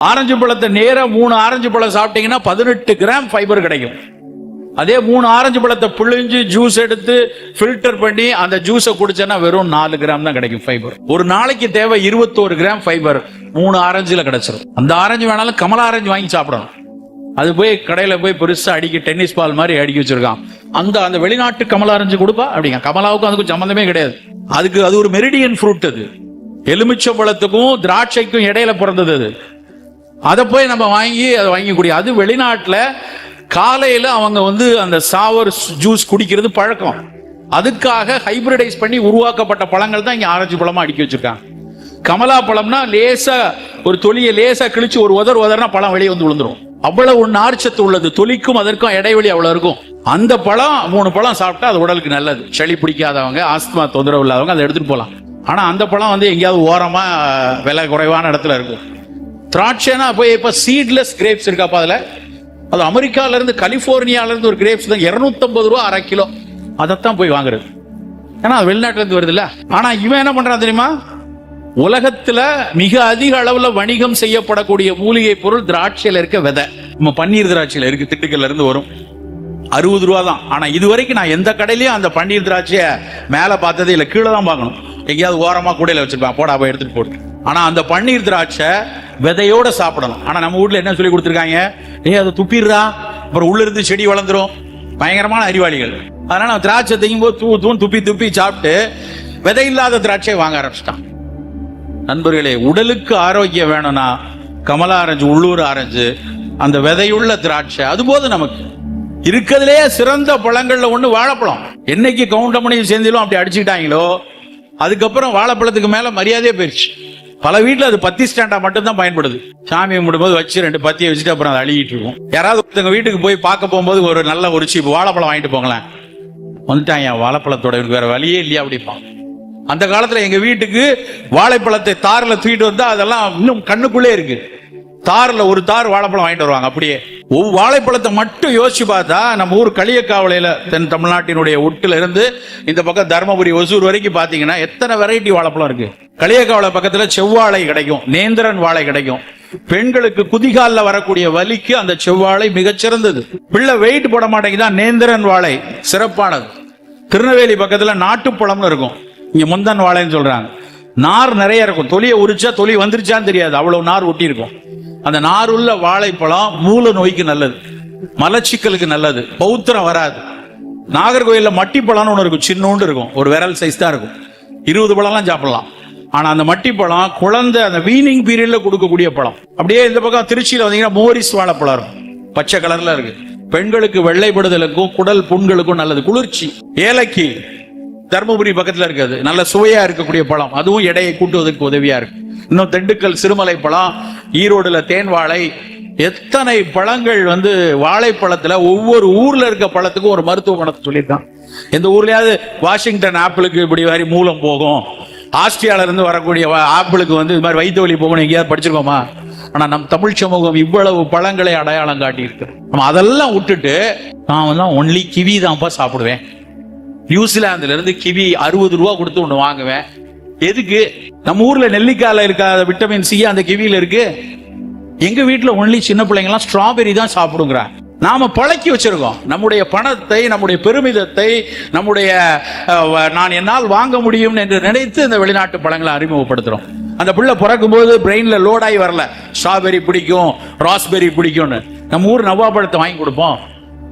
Orange பழத்தை நேரா 3 orange பழம் சாப்பிட்டீங்கன்னா 18 கிராம் ஃபைபர் கிடைக்கும். அதே 3 ஆரஞ்சு பழத்தை பிழிஞ்சு ஜூஸ் எடுத்து ஃபில்டர் பண்ணி அந்த ஜூஸை குடிச்சேன்னா வெறும் 4 கிராம் தான் கிடைக்கும் ஃபைபர். ஒரு நாளைக்கு தேவை 21 கிராம் ஃபைபர் 3 ஆரஞ்சுல கிடைச்சிடும். அந்த ஆரஞ்சு வேணாலும் கமலா ஆரஞ்சு வாங்கி சாப்பிடணும். அது போய் கடையில போய் பெருசா அடிக்க டென்னிஸ் பால் மாதிரி அடிக்க வச்சிருக்கான். அந்த வெளிநாட்டு கமலா ஆரஞ்சு கொடுப்பா அப்படிங்க. கமலாவுக்கும் அதுக்கும் சம்பந்தமே கிடையாது. அது ஒரு மெரிடியன் ஃப்ரூட். அது எலுமிச்சை பழத்துக்கும் திராட்சைக்கும் இடையில பிறந்தது. அது அதை போய் நம்ம அதை வாங்கக்கூடிய அது வெளிநாட்டுல காலையில அவங்க அந்த சாவர் ஜூஸ் குடிக்கிறது பழக்கம். அதுக்காக ஹைபிரிடைஸ் பண்ணி உருவாக்கப்பட்ட பழங்கள் தான் இங்க ஆரஞ்சு பழமா அடுக்கி வச்சிருக்காங்க. கமலா பழம்னா லேசா ஒரு தொலியை லேசா கிழிச்சு ஒரு உதர்னா பழம் வெளியே வந்து விழுந்துரும். அவ்வளவு நார்ச்சத்து உள்ளது. தொலிக்கும் அதற்கும் இடைவெளி அவ்வளவு இருக்கும். அந்த பழம் 3 பழம் சாப்பிட்டா அது உடலுக்கு நல்லது. சளி பிடிக்காதவங்க, ஆஸ்துமா தொந்தரவு இல்லாதவங்க அதை எடுத்துட்டு போகலாம். ஆனா அந்த பழம் எங்கேயாவது ஓரமா விலை குறைவான இடத்துல இருக்கும். திராட்சைனா போய் இப்ப சீட்லெஸ் கிரேப்ஸ் இருக்காப்பா. அது அமெரிக்கால இருந்து கலிபோர்னியால இருந்து ஒரு கிரேப்ஸ் தான் 250 ரூபா அரை கிலோ. அதைத்தான் போய் வாங்குறது. ஏன்னா அது வெளிநாட்டுல இருந்து வருது இல்ல. ஆனா இவன் என்ன பண்றான் தெரியுமா? உலகத்துல மிக அதிக அளவுல வணிகம் செய்யப்படக்கூடிய மூலிகை பொருள் திராட்சையில இருக்க விதை. நம்ம பன்னீர் திராட்சையில இருக்கு, திட்டுக்கல்ல இருந்து வரும். 60 ரூபா தான். ஆனா இது வரைக்கும் நான் எந்த கடையிலயும் அந்த பன்னீர் திராட்சைய மேல பார்த்ததே இல்ல, கீழே தான் பார்க்கணும். எங்கேயாவது ஓரமா கூடையில வச்சிருப்பான், போடா போய் எடுத்துட்டு போட்டு. ஆனா அந்த பன்னீர் திராட்சை விதையோட சாப்பிடணும். ஆனா நம்ம வீட்டுல என்ன சொல்லி கொடுத்துருக்காங்க? அதை துப்பிடுறா, அப்புறம் உள்ள இருந்து செடி வளர்ந்துரும். பயங்கரமான அறிவாளிகள். அதனால திராட்சை தைக்கும் போது துப்பி துப்பி சாப்பிட்டு விதை இல்லாத திராட்சையை வாங்க ஆரம்பிச்சிட்டான். நண்பர்களே, உடலுக்கு ஆரோக்கியம் வேணும்னா கமலா ஆரஞ்சு, உள்ளூர் ஆரஞ்சு, அந்த விதையுள்ள திராட்சை அது போது நமக்கு. இருக்கிறதுலே சிறந்த பழங்கள்ல ஒண்ணு வாழைப்பழம். என்னைக்கு கவுண்டமணியும் சேர்ந்திலும் அப்படி அடிச்சுக்கிட்டாங்களோ அதுக்கப்புறம் வாழைப்பழத்துக்கு மேல மரியாதையே போயிடுச்சு. பல வீட்டுல அது பத்தி ஸ்டாண்டா மட்டும் தான் பயன்படுது. சாமி கும்பிடும்போது வச்சு 2 பத்தியை வச்சுட்டு அப்புறம் அதை அழுகிட்டு இருக்கும். யாராவது ஒருத்தங்க வீட்டுக்கு போய் பார்க்க போகும்போது ஒரு நல்ல ஒரு சீப்பு வாழைப்பழம் வாங்கிட்டு போங்களேன். வந்துட்டாங்க, வாழைப்பழத்தோட வேற வழியே இல்லையா அப்படிப்பான். அந்த காலத்துல எங்க வீட்டுக்கு வாழைப்பழத்தை தார்ல தூக்கிட்டு வந்தா அதெல்லாம் இன்னும் கண்ணுக்குள்ளே இருக்கு. தார்ல ஒரு தார் வாழைப்பழம் வாங்கிட்டு வருவாங்க. அப்படியே வாழைப்பழத்தை மட்டும் யோசிச்சு பார்த்தா நம்ம ஊர் களியக்காவலையில தென் தமிழ்நாட்டினுடைய ஒட்டுல இருந்து இந்த பக்கம் தர்மபுரி ஒசூர் வரைக்கும் பாத்தீங்கன்னா எத்தனை வெரைட்டி வாழைப்பழம் இருக்கு. களியக்காவலை பக்கத்துல செவ்வாழை கிடைக்கும், நேந்திரன் வாழை கிடைக்கும். பெண்களுக்கு குதிகால வரக்கூடிய வலிக்கு அந்த செவ்வாழை மிகச்சிறந்தது. பிள்ளை வெயிட் போட மாட்டேங்குதான், நேந்திரன் வாழை சிறப்பானது. திருநெல்வேலி பக்கத்துல நாட்டுப்பழம்னு இருக்கும், இங்க முந்தன் வாழைன்னு சொல்றாங்க. நார் நிறைய இருக்கும். தொலியை உரிச்சா தொலி வந்துருச்சான்னு தெரியாது, அவ்வளவு நார் ஒட்டி இருக்கும். அந்த நார் உள்ள வாழைப்பழம் மூல நோய்க்கு நல்லது, மலச்சிக்கலுக்கு நல்லது, பௌத்திரம் வராது. நாகர்கோயில்ல மட்டிப்பழம்னு ஒன்று இருக்கும், சின்னோண்டு இருக்கும், ஒரு விரல் சைஸ் தான் இருக்கும். 20 பழம்லாம் சாப்பிடலாம். ஆனா அந்த மட்டிப்பழம் குழந்தை அந்த வீனிங் பீரியட்ல கொடுக்கக்கூடிய பழம். அப்படியே இந்த பக்கம் திருச்சியில வந்தீங்கன்னா மோரிஸ் வாழைப்பழம் இருக்கும், பச்சை கலர்ல இருக்கு. பெண்களுக்கு வெள்ளைப்படுதலுக்கும் குடல் புண்களுக்கும் நல்லது, குளிர்ச்சி. ஏலக்கி தர்மபுரி பக்கத்துல இருக்காது, நல்ல சுவையா இருக்கக்கூடிய பழம், அதுவும் எடையை கூட்டுவதற்கு உதவியா இருக்கு. இன்னும் திண்டுக்கல் சிறுமலை பழம், ஈரோடுல தேன் வாழை, எத்தனை பழங்கள் வாழைப்பழத்துல ஒவ்வொரு ஊர்ல இருக்க பழத்துக்கும் ஒரு மருத்துவ குணத்தை சொல்லியிருக்கான். எந்த ஊர்லயாவது வாஷிங்டன் ஆப்பிளுக்கு இப்படி மாதிரி மூலம் போகும், ஆஸ்திரியால இருந்து வரக்கூடிய ஆப்பிளுக்கு இது மாதிரி வயிற்று வலி போகணும் எங்கேயாவது படிச்சிருக்கோமா? ஆனா நம் தமிழ் சமூகம் இவ்வளவு பழங்களை அடையாளம் காட்டி இருக்கு. நம்ம அதெல்லாம் விட்டுட்டு நான் ஒன்லி கிவி தான்ப்பா சாப்பிடுவேன், நியூசிலாந்துல இருந்து கிவி 60 ரூபா கொடுத்து ஒண்ணு வாங்குவேன். எதுக்கு? நம்ம ஊர்ல நெல்லிக்காயில இருக்காத விட்டமின் சி அந்த கிவியில இருக்கு. எங்க வீட்டுல ஒன்லி சின்ன பிள்ளைங்கலாம் ஸ்ட்ராபெரி தான் சாப்பிடுங்கிற. நாம பழக்கி வச்சிருக்கோம் நம்முடைய பணத்தை, நம்முடைய பெருமிதத்தை, நம்முடைய நான் என்னால் வாங்க முடியும் என்று நினைத்து இந்த வெளிநாட்டு பழங்களை அறிமுகப்படுத்துறோம். அந்த பிள்ளை பிறக்கும் போது பிரெயின்ல லோடாகி வரல, ஸ்ட்ராபெரி பிடிக்கும், ராஸ்பெரி பிடிக்கும்னு. நம்ம ஊர் நவ்வாப்பழத்தை வாங்கி கொடுப்போம்,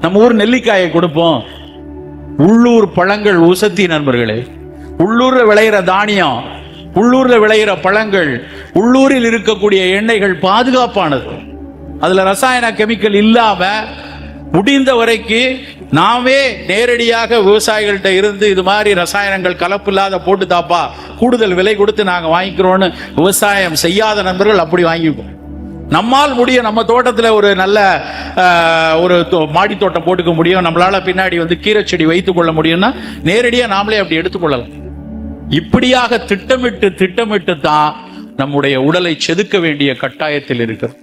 நம்ம ஊர் நெல்லிக்காயை கொடுப்போம். உள்ளூர் பழங்கள் உசத்தி நண்பர்களே. உள்ளூர்ல விளையிற தானியம், உள்ளூர்ல விளையிற பழங்கள், உள்ளூரில் இருக்கக்கூடிய எண்ணெய்கள் பாதுகாப்பானது. அதுல ரசாயன கெமிக்கல் இல்லாம முடிந்த வரைக்கும் நாமே நேரடியாக விவசாயிகள்கிட்ட இருந்து இது மாதிரி ரசாயனங்கள் கலப்பு இல்லாத போட்டு தாப்பா கூடுதல் விலை கொடுத்து நாங்க வாங்கிக்கிறோம்னு விவசாயம் செய்யாத நண்பர்கள் அப்படி வாங்கிப்போம். நம்மால் முடியும், நம்ம தோட்டத்துல ஒரு நல்ல ஒரு மாடி தோட்டம் போட்டுக்க முடியும், நம்மளால பின்னாடி கீரை செடி வைத்துக் கொள்ள முடியும்னா நேரடியா நாமளே அப்படி எடுத்துக்கொள்ளலாம். இப்படியாக திட்டமிட்டு தான் நம்முடைய உடலை செதுக்க வேண்டிய கட்டாயத்தில் இருக்கிறது.